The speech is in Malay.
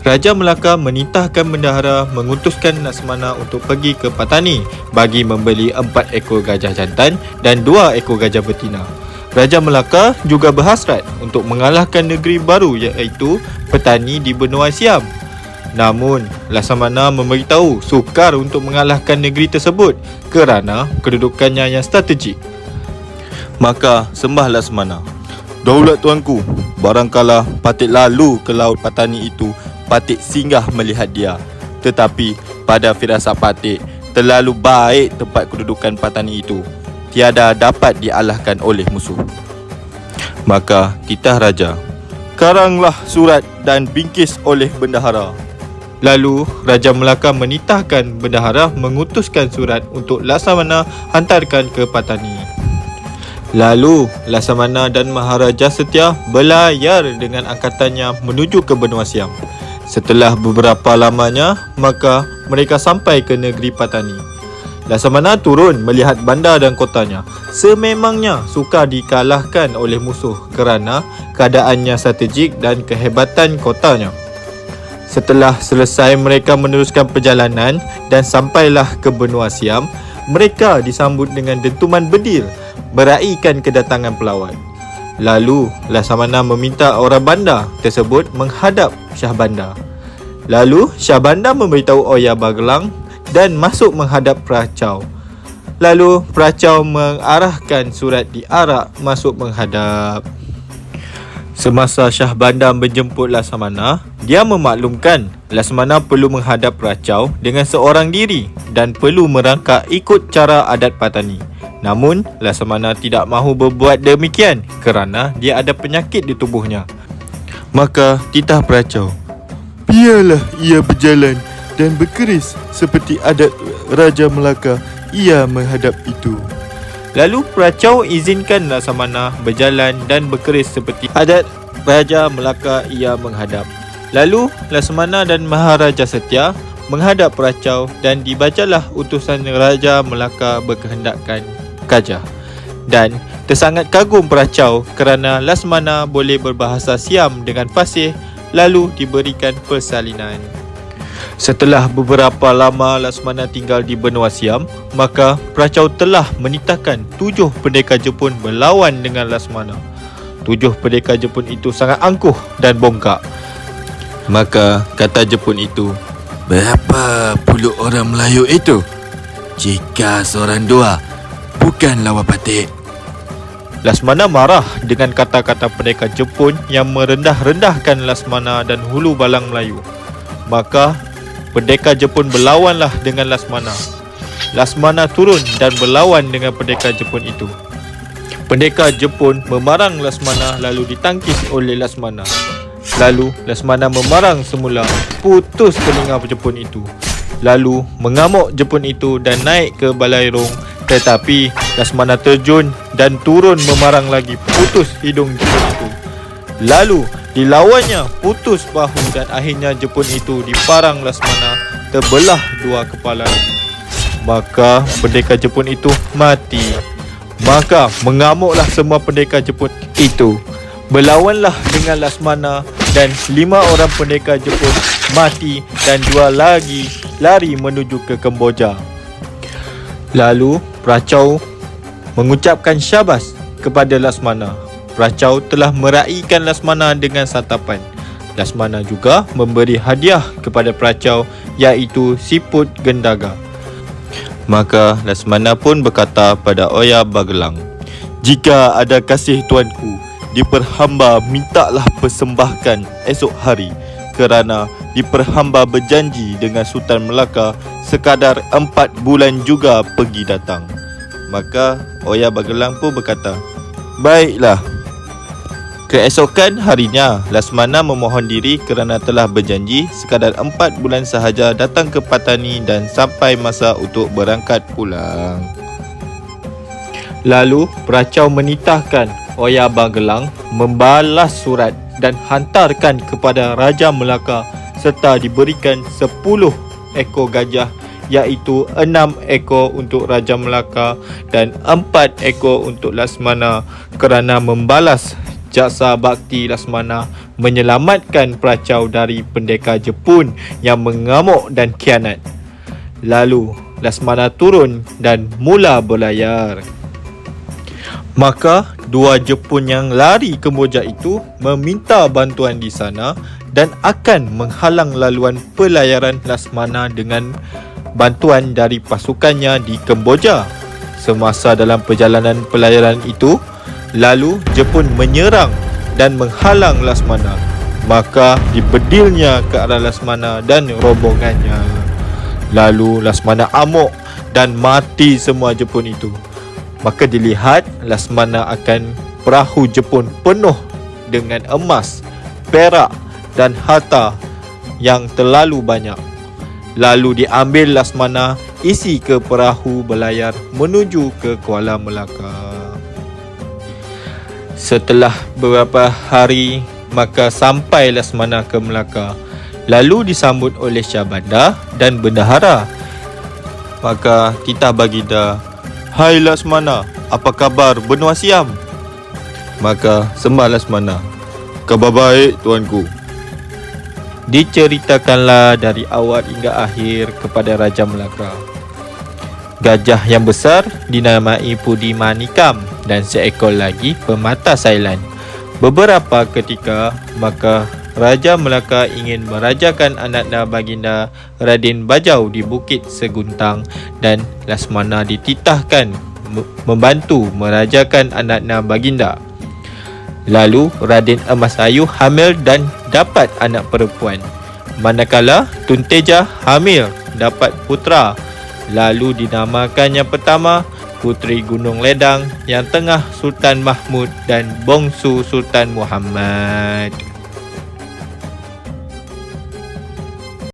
Raja Melaka menitahkan bendahara mengutuskan Laksamana untuk pergi ke Patani bagi membeli 4 ekor gajah jantan dan 2 ekor gajah betina. Raja Melaka juga berhasrat untuk mengalahkan negeri baru iaitu Patani di benua Siam. Namun, Laksamana memberitahu sukar untuk mengalahkan negeri tersebut kerana kedudukannya yang strategik. Maka sembah Laksamana, "Daulat tuanku, barangkala Patik lalu ke laut Patani itu, Patik singgah melihat dia. Tetapi pada firasat Patik, terlalu baik tempat kedudukan Patani itu, tiada dapat dialahkan oleh musuh." Maka titah raja, "Karanglah surat dan bingkis oleh bendahara." Lalu Raja Melaka menitahkan bendahara mengutuskan surat untuk Laksamana hantarkan ke Patani. Lalu Laksamana dan Maharaja Setia berlayar dengan angkatannya menuju ke benua Siam. Setelah beberapa lamanya, maka mereka sampai ke negeri Patani. Laksamana turun melihat bandar dan kotanya. Sememangnya sukar dikalahkan oleh musuh kerana keadaannya strategik dan kehebatan kotanya. Setelah selesai mereka meneruskan perjalanan dan sampailah ke benua Siam, mereka disambut dengan dentuman bedil meraihkan kedatangan pelawat. Lalu Laksamana meminta orang bandar tersebut menghadap Syah Bandar. Lalu Syah Bandar memberitahu Oya Bagelang dan masuk menghadap Peracau. Lalu Peracau mengarahkan surat diarak masuk menghadap. Semasa Syah Bandar menjemput Laksamana, dia memaklumkan Laksamana perlu menghadap Peracau dengan seorang diri dan perlu merangkak ikut cara adat Patani. Namun, Laksamana tidak mahu berbuat demikian kerana dia ada penyakit di tubuhnya. Maka titah Peracau, "Biarlah ia berjalan dan berkeris seperti adat Raja Melaka ia menghadap itu." Lalu Peracau izinkan Laksamana berjalan dan berkeris seperti adat Raja Melaka ia menghadap. Lalu Laksamana dan Maharaja Setia menghadap Peracau dan dibacalah utusan Raja Melaka berkehendakkan gajah. Dan tersangat kagum Peracau kerana Laksamana boleh berbahasa Siam dengan fasih, lalu diberikan persalinan. Setelah beberapa lama Laksamana tinggal di benua Siam, maka Peracau telah menitahkan 7 pendekar Jepun berlawan dengan Laksamana. 7 pendekar Jepun itu sangat angkuh dan bongkak. Maka kata Jepun itu, "Berapa puluh orang Melayu itu? Jika seorang dua, bukan lawan Patik." Laksamana marah dengan kata-kata pendekar Jepun yang merendah-rendahkan Laksamana dan hulu balang Melayu. Maka pendekar Jepun berlawanlah dengan Laksamana. Laksamana turun dan berlawan dengan pendekar Jepun itu. Pendekar Jepun memarang Laksamana lalu ditangkis oleh Laksamana. Lalu Laksamana memarang semula, putus telinga Jepun itu. Lalu mengamuk Jepun itu dan naik ke balairung. Tetapi Laksamana terjun dan turun memarang lagi, putus hidung Jepun itu. Lalu dilawannya, putus bahu dan akhirnya Jepun itu diparang Laksamana, terbelah 2 kepala. Maka pendekar Jepun itu mati. Maka mengamuklah semua pendekar Jepun itu. Berlawanlah dengan Laksamana dan 5 orang pendekar Jepun mati dan 2 lagi lari menuju ke Kemboja. Lalu Peracau mengucapkan syabas kepada Laksamana. Peracau telah meraihkan Laksamana dengan santapan. Laksamana juga memberi hadiah kepada Peracau iaitu siput gendaga. Maka Laksamana pun berkata pada Oya Bagelang, "Jika ada kasih tuanku, diperhamba mintalah persembahkan esok hari kerana diperhamba berjanji dengan Sultan Melaka sekadar 4 bulan juga pergi datang." Maka Oya Bagelang pun berkata, "Baiklah." Keesokan harinya, Laksamana memohon diri kerana telah berjanji sekadar 4 bulan sahaja datang ke Patani dan sampai masa untuk berangkat pulang. Lalu Peracau menitahkan Oya Bagelang membalas surat dan hantarkan kepada Raja Melaka serta diberikan 10 ekor gajah, iaitu 6 ekor untuk Raja Melaka dan 4 ekor untuk Laksamana kerana membalas jaksa bakti Laksamana menyelamatkan Peracau dari pendekar Jepun yang mengamuk dan khianat. Lalu Laksamana turun dan mula berlayar. Maka dua Jepun yang lari Kemboja itu meminta bantuan di sana dan akan menghalang laluan pelayaran Laksamana dengan bantuan dari pasukannya di Kemboja. Semasa dalam perjalanan pelayaran itu, lalu Jepun menyerang dan menghalang Laksamana. Maka dibedilnya ke arah Laksamana dan rombongannya. Lalu Laksamana amuk dan mati semua Jepun itu. Maka dilihat Laksamana akan perahu Jepun penuh dengan emas, perak dan harta yang terlalu banyak. Lalu diambil Laksamana isi ke perahu berlayar menuju ke Kuala Melaka. Setelah beberapa hari, maka sampai Laksamana ke Melaka. Lalu disambut oleh Syah Bandar dan bendahara. Maka titah baginda, "Hai Laksamana, apa khabar benua Siam?" Maka sembah Laksamana, "Khabar baik tuanku." Diceritakanlah dari awal hingga akhir kepada Raja Melaka. Gajah yang besar dinamai Pudi Manikam dan seekor lagi Permata Sailan. Beberapa ketika, maka Raja Melaka ingin merajakan anaknya baginda Raden Bajau di Bukit Seguntang dan Laksamana dititahkan membantu merajakan anaknya baginda. Lalu Raden Emas Ayu hamil dan dapat anak perempuan. Manakala Tun Teja hamil dapat putera. Lalu dinamakan yang pertama Puteri Gunung Ledang, yang tengah Sultan Mahmud dan bongsu Sultan Muhammad.